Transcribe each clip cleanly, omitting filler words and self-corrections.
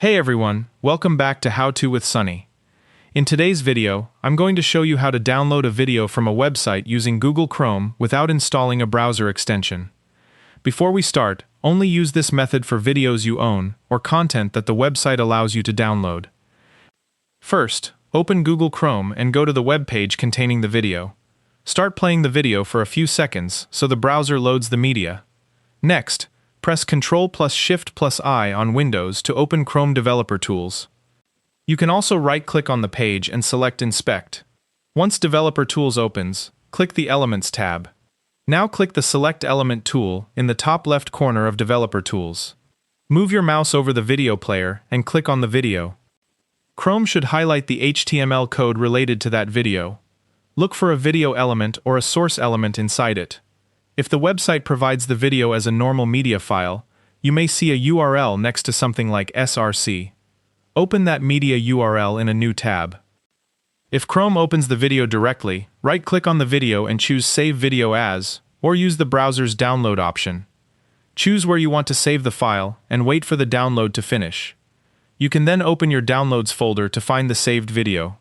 Hey everyone, welcome back to How To with Sunny. In today's video, I'm going to show you how to download a video from a website using Google Chrome without installing a browser extension. Before we start, only use this method for videos you own or content that the website allows you to download. First, open Google Chrome and go to the web page containing the video. Start playing the video for a few seconds so the browser loads the media. Next, press Ctrl+Shift+I on Windows to open Chrome Developer Tools. You can also right-click on the page and select Inspect. Once Developer Tools opens, click the Elements tab. Now click the Select Element tool in the top left corner of Developer Tools. Move your mouse over the video player and click on the video. Chrome should highlight the HTML code related to that video. Look for a video element or a source element inside it. If the website provides the video as a normal media file, you may see a URL next to something like src. Open that media URL in a new tab. If Chrome opens the video directly, right-click on the video and choose Save Video As, or use the browser's download option. Choose where you want to save the file and wait for the download to finish. You can then open your Downloads folder to find the saved video.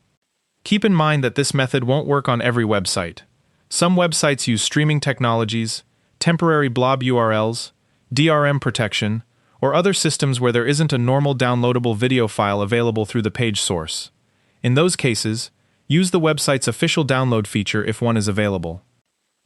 Keep in mind that this method won't work on every website. Some websites use streaming technologies, temporary blob URLs, DRM protection, or other systems where there isn't a normal downloadable video file available through the page source. In those cases, use the website's official download feature if one is available.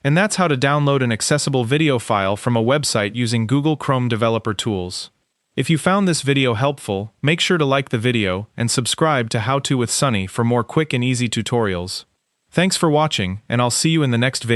And that's how to download an accessible video file from a website using Google Chrome Developer Tools. If you found this video helpful, make sure to like the video and subscribe to How To with Sunny for more quick and easy tutorials. Thanks for watching, and I'll see you in the next video.